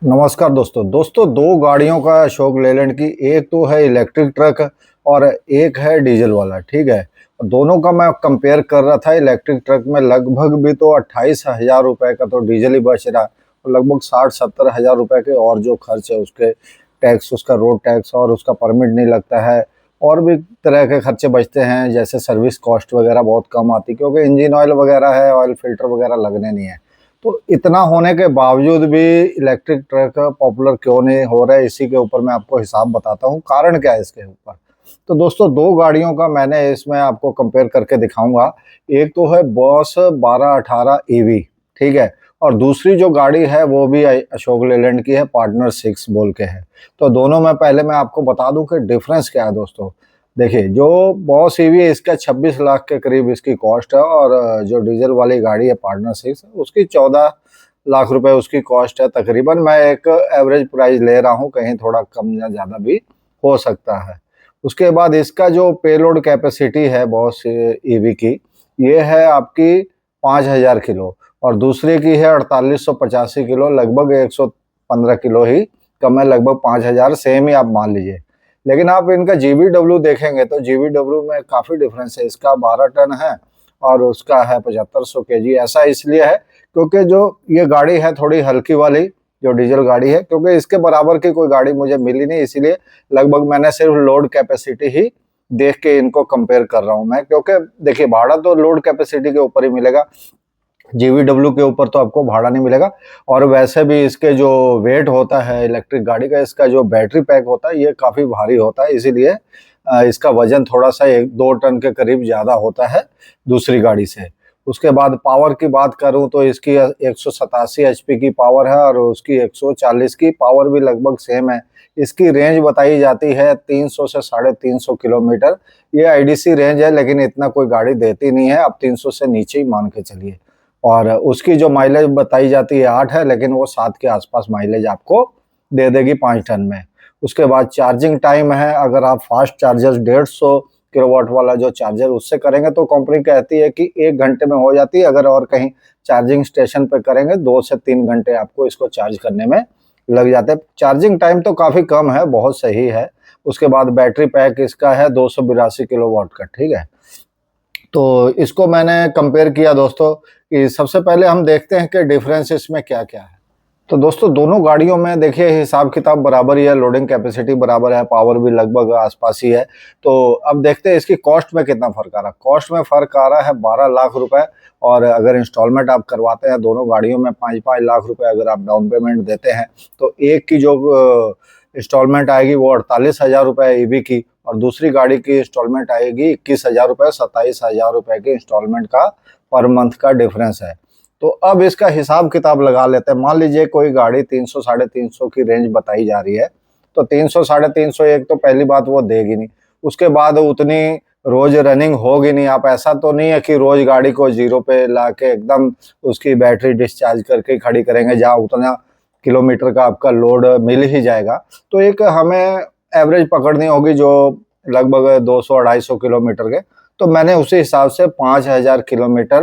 नमस्कार दोस्तों दो गाड़ियों का अशोक लेलैंड की, एक तो है इलेक्ट्रिक ट्रक और एक है डीजल वाला। ठीक है। दोनों का मैं कंपेयर कर रहा था। इलेक्ट्रिक ट्रक में लगभग भी तो 28,000 रुपए का तो डीजल ही बच रहा, और लगभग 60-70 हज़ार रुपए के और जो खर्च है उसके टैक्स, उसका रोड टैक्स और उसका परमिट नहीं लगता है। और भी तरह के खर्चे बचते हैं, जैसे सर्विस कॉस्ट वगैरह बहुत कम आती, क्योंकि इंजन ऑयल वगैरह है, ऑयल फिल्टर वगैरह लगने नहीं है। तो इतना होने के बावजूद भी इलेक्ट्रिक ट्रक पॉपुलर क्यों नहीं हो रहा है, इसी के ऊपर मैं आपको हिसाब बताता हूँ, कारण क्या है इसके ऊपर। तो दोस्तों, दो गाड़ियों का मैंने इसमें आपको कंपेयर करके दिखाऊंगा। एक तो है बॉस 1218 ईवी। ठीक है। और दूसरी जो गाड़ी है वो भी अशोक लेलैंड की है, पार्टनर 6 बोल के है। तो दोनों में पहले मैं आपको बता दूं कि डिफरेंस क्या है दोस्तों। देखिए, जो बॉस ईवी है इसका 26 लाख के करीब इसकी कॉस्ट है, और जो डीजल वाली गाड़ी है पार्टनर 6 उसकी 14 लाख रुपए उसकी कॉस्ट है तकरीबन। मैं एक एवरेज प्राइस ले रहा हूँ, कहीं थोड़ा कम या ज़्यादा भी हो सकता है। उसके बाद इसका जो पेलोड कैपेसिटी है बॉस ईवी की, ये है आपकी 5,000 किलो, और दूसरे की है 4885 किलो, लगभग 115 किलो ही कम है, लगभग 5,000 सेम ही आप मान लीजिए। लेकिन आप इनका जीबीडब्ल्यू देखेंगे तो जीबीडब्ल्यू में काफ़ी डिफरेंस है। इसका 12 टन है और उसका है 7500 केजी। ऐसा इसलिए है क्योंकि जो ये गाड़ी है थोड़ी हल्की वाली, जो डीजल गाड़ी है, क्योंकि इसके बराबर की कोई गाड़ी मुझे मिली नहीं, इसीलिए लगभग मैंने सिर्फ लोड कैपेसिटी ही देख के इनको कंपेयर कर रहा हूं मैं। क्योंकि देखिए, भाड़ा तो लोड कैपेसिटी के ऊपर ही मिलेगा, जीवीडब्ल्यू के ऊपर तो आपको भाड़ा नहीं मिलेगा। और वैसे भी इसके जो वेट होता है इलेक्ट्रिक गाड़ी का, इसका जो बैटरी पैक होता है ये काफ़ी भारी होता है, इसीलिए इसका वजन थोड़ा सा 1-2 टन के करीब ज़्यादा होता है दूसरी गाड़ी से। उसके बाद पावर की बात करूं तो इसकी 187 एचपी की पावर है, और उसकी 140 की पावर भी लगभग सेम है। इसकी रेंज बताई जाती है 300 से 350 किलोमीटर। ये आईडीसी रेंज है, लेकिन इतना कोई गाड़ी देती नहीं है, आप 300 से नीचे ही मान के चलिए। और उसकी जो माइलेज बताई जाती है 8 है, लेकिन वो 7 के आसपास माइलेज आपको दे देगी 5 टन में। उसके बाद चार्जिंग टाइम है, अगर आप फास्ट चार्जर 150 किलोवाट वाला जो चार्जर उससे करेंगे तो कंपनी कहती है कि 1 घंटे में हो जाती है। अगर और कहीं चार्जिंग स्टेशन पे करेंगे 2 से 3 घंटे आपको इसको चार्ज करने में लग जाते हैं। चार्जिंग टाइम तो काफ़ी कम है, बहुत सही है। उसके बाद बैटरी पैक इसका है 282 किलोवाट का। ठीक है। तो इसको मैंने कंपेयर किया दोस्तों, कि सबसे पहले हम देखते हैं कि डिफरेंस इसमें क्या-क्या है। तो दोस्तों, दोनों गाड़ियों में देखिए हिसाब किताब बराबर ही है, लोडिंग कैपेसिटी बराबर है, पावर भी लगभग आसपास ही है। तो अब देखते हैं इसकी कॉस्ट में कितना फ़र्क आ रहा है। कॉस्ट में फ़र्क आ रहा है 12 लाख रुपए, और अगर इंस्टॉलमेंट आप करवाते हैं दोनों गाड़ियों में 5-5 लाख रुपए अगर आप डाउन पेमेंट देते हैं, तो एक की जो इंस्टॉलमेंट आएगी वो 48,000 रुपए ईवी की, और दूसरी गाड़ी की इंस्टॉलमेंट आएगी 21,000 रुपए, 27,000 रुपए की इंस्टॉलमेंट का पर मंथ का डिफरेंस है। तो अब इसका हिसाब किताब लगा लेते हैं। मान लीजिए कोई गाड़ी 300 साढ़े 300 की रेंज बताई जा रही है, तो 300 साढ़े 300 एक तो पहली बात वो देगी नहीं। उसके बाद उतनी रोज रनिंग होगी नहीं। आप ऐसा तो नहीं है कि रोज गाड़ी को जीरो पे ला के एकदम उसकी बैटरी डिस्चार्ज करके खड़ी करेंगे जहाँ उतना किलोमीटर का आपका लोड मिल ही जाएगा। तो एक हमें एवरेज पकड़नी होगी जो लगभग 200-250 किलोमीटर के। तो मैंने उसी हिसाब से 5,000 किलोमीटर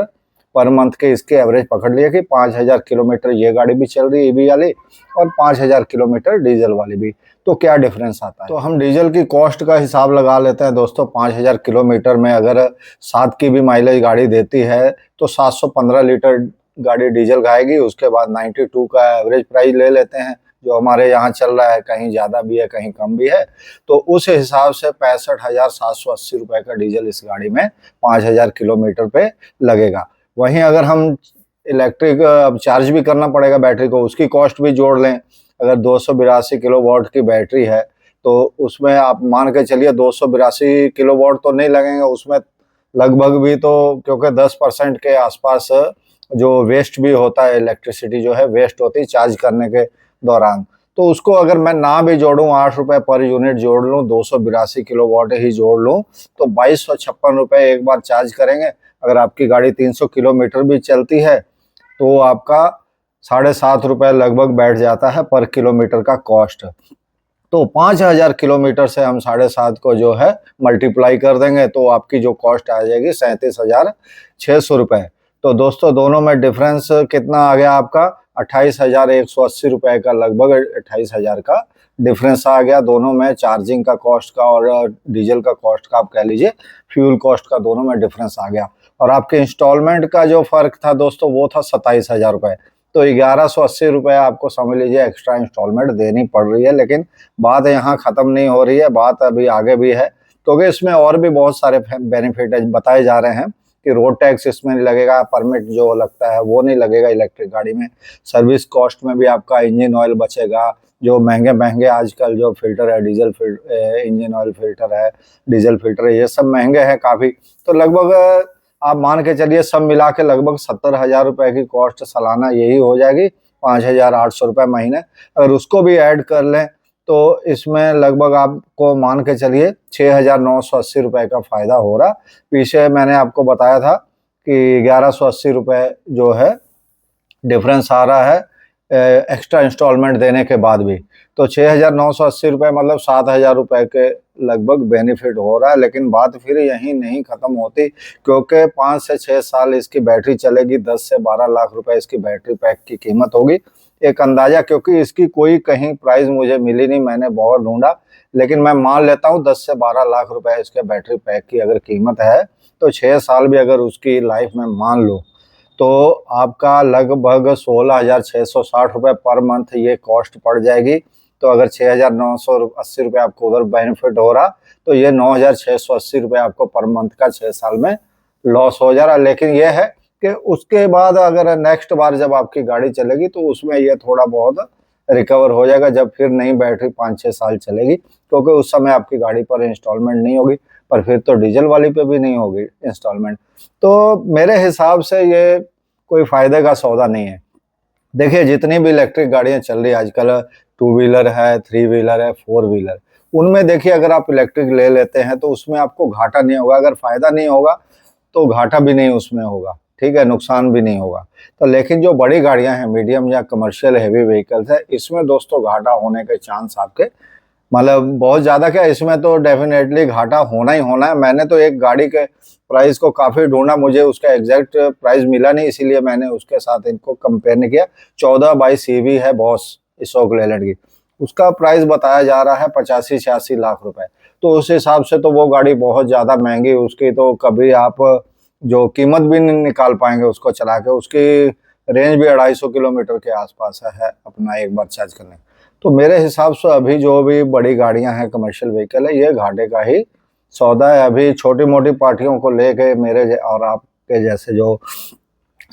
पर मंथ के इसके एवरेज पकड़ लिया कि 5,000 किलोमीटर ये गाड़ी भी चल रही है ईवी वाली, और 5,000 किलोमीटर डीजल वाली भी। तो क्या डिफरेंस आता है, तो हम डीजल की कॉस्ट का हिसाब लगा लेते हैं दोस्तों। 5,000 किलोमीटर में अगर 7 की भी माइलेज गाड़ी देती है तो 715 लीटर गाड़ी डीजल खाएगी। उसके बाद 92 का एवरेज प्राइस ले लेते हैं, जो हमारे यहाँ चल रहा है, कहीं ज़्यादा भी है कहीं कम भी है। तो उस हिसाब से 65,780 रुपये का डीजल इस गाड़ी में 5,000 किलोमीटर पे लगेगा। वहीं अगर हम इलेक्ट्रिक अब चार्ज भी करना पड़ेगा बैटरी को, उसकी कॉस्ट भी जोड़ लें। अगर 282 किलोवाट की बैटरी है तो उसमें आप मान के चलिए 282 किलोवाट तो नहीं लगेंगे उसमें, लगभग भी तो, क्योंकि 10% के आसपास जो वेस्ट भी होता है, इलेक्ट्रिसिटी जो है वेस्ट होती है चार्ज करने के दौरान। तो उसको अगर मैं ना भी जोड़ूं, 8 रुपए पर यूनिट जोड़ लूं, 282 किलोवाट ही जोड़ लूं, तो 2256 रुपए एक बार चार्ज करेंगे। अगर आपकी गाड़ी 300 किलोमीटर भी चलती है तो आपका 7.5 रुपए लगभग बैठ जाता है पर किलोमीटर का कॉस्ट। तो 5,000 किलोमीटर से हम 7.5 को जो है मल्टीप्लाई कर देंगे तो आपकी जो कॉस्ट आ जाएगी 37,600 रुपए। तो दोस्तों, दोनों में डिफरेंस कितना आ गया आपका, 28,180 रुपए का, लगभग 28,000 का डिफरेंस आ गया दोनों में। चार्जिंग का कॉस्ट का और डीजल का कॉस्ट का, आप कह लीजिए फ्यूल कॉस्ट का, दोनों में डिफरेंस आ गया। और आपके इंस्टॉलमेंट का जो फर्क था दोस्तों वो था 27,000 रुपए। तो 1180 रुपए आपको समझ लीजिए एक्स्ट्रा इंस्टॉलमेंट देनी पड़ रही है। लेकिन बात यहाँ खत्म नहीं हो रही है, बात अभी आगे भी है, क्योंकि इसमें और भी बहुत सारे बेनिफिट बताए जा रहे हैं कि रोड टैक्स इसमें नहीं लगेगा, परमिट जो लगता है वो नहीं लगेगा इलेक्ट्रिक गाड़ी में, सर्विस कॉस्ट में भी आपका इंजन ऑयल बचेगा। जो महंगे महंगे आजकल जो फिल्टर है, डीजल इंजन ऑयल फिल्टर है, डीजल फिल्टर है, ये सब महंगे हैं काफ़ी। तो लगभग आप मान के चलिए सब मिला के लगभग 70,000 रुपए की कॉस्ट सालाना यही हो जाएगी, 5,800 रुपये महीने। अगर उसको भी ऐड कर लें तो इसमें लगभग आपको मान के चलिए 6,980 रुपये का फ़ायदा हो रहा। पीछे मैंने आपको बताया था कि 1180 रुपये जो है डिफरेंस आ रहा है एक्स्ट्रा इंस्टॉलमेंट देने के बाद भी। तो 6,980 रुपये मतलब 7,000 रुपये के लगभग बेनिफिट हो रहा है। लेकिन बात फिर यहीं नहीं ख़त्म होती, क्योंकि 5 से 6 साल इसकी बैटरी चलेगी, 10 से 12 लाख रुपए इसकी बैटरी पैक की कीमत होगी। एक अंदाज़ा, क्योंकि इसकी कोई कहीं प्राइस मुझे मिली नहीं, मैंने बहुत ढूंढा, लेकिन मैं मान लेता हूँ 10 से 12 लाख रुपए इसके बैटरी पैक की अगर कीमत है, तो 6 साल भी अगर उसकी लाइफ में मान लो तो आपका लगभग 16,660 रुपये पर मंथ ये कॉस्ट पड़ जाएगी। तो अगर 6,980 रुपये आपको उधर बेनिफिट हो रहा, तो ये 9,680 रुपये आपको पर मंथ का 6 साल में लॉस हो जा रहा। लेकिन ये है कि उसके बाद अगर नेक्स्ट बार जब आपकी गाड़ी चलेगी तो उसमें ये थोड़ा बहुत रिकवर हो जाएगा, जब फिर नई बैटरी 5-6 साल चलेगी, क्योंकि उस समय आपकी गाड़ी पर इंस्टॉलमेंट नहीं होगी। पर फिर तो डीजल वाली पे भी नहीं होगी इंस्टॉलमेंट। तो मेरे हिसाब से ये कोई फ़ायदे का सौदा नहीं है। देखिए जितनी भी इलेक्ट्रिक गाड़ियाँ चल रही है आजकल, 2 व्हीलर है, 3 व्हीलर है, 4 व्हीलर, उनमें देखिए अगर आप इलेक्ट्रिक ले लेते हैं तो उसमें आपको घाटा नहीं होगा। अगर फ़ायदा नहीं होगा तो घाटा भी नहीं उसमें होगा, ठीक है, नुकसान भी नहीं होगा। तो लेकिन जो बड़ी गाड़ियाँ हैं, मीडियम या कमर्शियल हैवी व्हीकल्स है, इसमें दोस्तों घाटा होने के चांस आपके मतलब बहुत ज़्यादा, क्या इसमें तो डेफिनेटली घाटा होना ही होना है। मैंने तो एक गाड़ी के प्राइस को काफ़ी ढूंढा, मुझे उसका एग्जैक्ट प्राइस मिला नहीं, इसीलिए मैंने उसके साथ इनको कंपेयर नहीं किया। 14/22 CV है बॉस अशोक लेलैंड की, उसका प्राइस बताया जा रहा है 85-86 लाख रुपए। तो उस हिसाब से तो वो गाड़ी बहुत ज़्यादा महंगी, उसकी तो कभी आप जो कीमत भी नहीं निकाल पाएंगे उसको चला के। उसकी रेंज भी 250 किलोमीटर के आसपास है अपना एक बार चार्ज करने। तो मेरे हिसाब से अभी जो भी बड़ी गाड़ियां हैं, कमर्शियल व्हीकल है, ये घाटे का ही सौदा है। अभी छोटी मोटी पार्टियों को लेके मेरे और आपके जैसे जो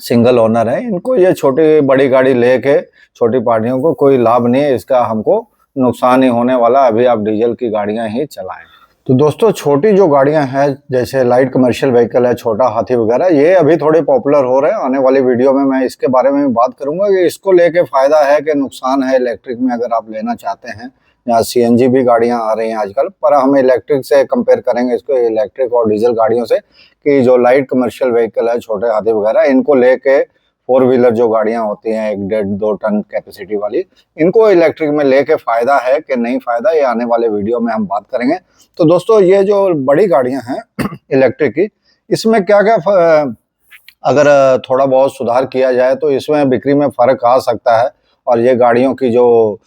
सिंगल ओनर है, इनको ये छोटी बड़ी गाड़ी लेके छोटी पार्टियों को कोई लाभ नहीं है, इसका हमको नुकसान ही होने वाला। अभी आप डीजल की गाड़ियां ही चलाएं। तो दोस्तों छोटी जो गाड़ियां हैं जैसे लाइट कमर्शियल व्हीकल है, छोटा हाथी वगैरह, ये अभी थोड़े पॉपुलर हो रहे हैं। आने वाली वीडियो में मैं इसके बारे में भी बात करूंगा कि इसको लेके फायदा है कि नुकसान है इलेक्ट्रिक में, अगर आप लेना चाहते हैं। यहाँ CNG भी गाड़ियां आ रही हैं आजकल, पर हम इलेक्ट्रिक से कंपेयर करेंगे इसको, इलेक्ट्रिक और डीजल गाड़ियों से, कि जो लाइट कमर्शियल व्हीकल है, छोटे हाथी वगैरह, इनको लेके 4 व्हीलर जो गाड़ियां होती हैं 1-1.5-2 टन कैपेसिटी वाली, इनको इलेक्ट्रिक में लेके फायदा है कि नहीं फायदा, ये आने वाले वीडियो में हम बात करेंगे। तो दोस्तों ये जो बड़ी गाड़ियां हैं इलेक्ट्रिक की, इसमें क्या क्या अगर थोड़ा बहुत सुधार किया जाए तो इसमें बिक्री में फ़र्क आ सकता है और ये गाड़ियों की जो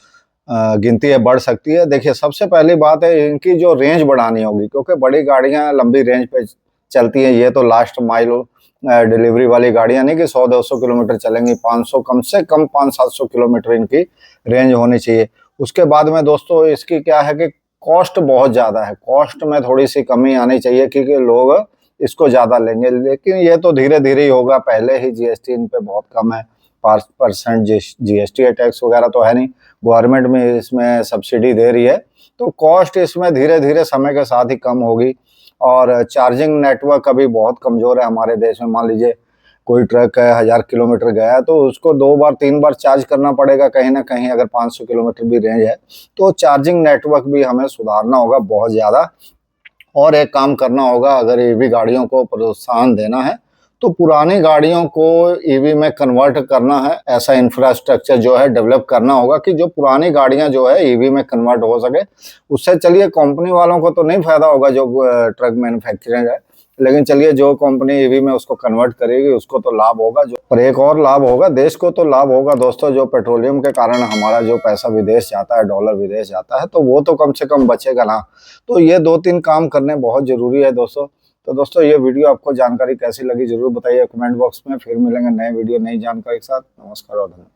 गिनती है बढ़ सकती है। देखिए सबसे पहली बात है इनकी जो रेंज बढ़ानी होगी, क्योंकि बड़ी गाड़ियां लंबी रेंज पे चलती हैं। ये तो लास्ट माइल डिलीवरी वाली गाड़ियां नहीं कि 100-200 किलोमीटर चलेंगी, 500 कम से कम 500-700 किलोमीटर इनकी रेंज होनी चाहिए। उसके बाद में दोस्तों इसकी क्या है कि कॉस्ट बहुत ज़्यादा है, कॉस्ट में थोड़ी सी कमी आनी चाहिए क्योंकि लोग इसको ज़्यादा लेंगे। लेकिन ये तो धीरे धीरे ही होगा, पहले ही GST इन पे बहुत कम है, 5% GST टैक्स वगैरह तो है नहीं, गवर्नमेंट में इसमें सब्सिडी दे रही है। तो कॉस्ट इसमें धीरे धीरे समय के साथ ही कम होगी। और चार्जिंग नेटवर्क अभी बहुत कमज़ोर है हमारे देश में। मान लीजिए कोई ट्रक है 1000 किलोमीटर गया तो उसको 2 बार 3 बार चार्ज करना पड़ेगा कहीं ना कहीं, अगर 500 किलोमीटर भी रेंज है। तो चार्जिंग नेटवर्क भी हमें सुधारना होगा बहुत ज़्यादा। और एक काम करना होगा, अगर EV गाड़ियों को प्रोत्साहन देना है तो पुरानी गाड़ियों को EV में कन्वर्ट करना है। ऐसा इंफ्रास्ट्रक्चर जो है डेवलप करना होगा कि जो पुरानी गाड़ियां जो है EV में कन्वर्ट हो सके। उससे चलिए कंपनी वालों को तो नहीं फायदा होगा, जो ट्रक मैन्युफैक्चरर है, लेकिन चलिए, जो कंपनी ईवी में उसको कन्वर्ट करेगी उसको तो लाभ होगा। जो पर एक और लाभ होगा, देश को तो लाभ होगा दोस्तों, जो पेट्रोलियम के कारण हमारा जो पैसा विदेश जाता है, डॉलर विदेश जाता है, तो वो तो कम से कम बचेगा ना। तो ये 2-3 काम करने बहुत जरूरी है दोस्तों। तो दोस्तों, ये वीडियो आपको जानकारी कैसी लगी जरूर बताइए कमेंट बॉक्स में। फिर मिलेंगे नए वीडियो नई जानकारी के साथ। नमस्कार और धन्यवाद।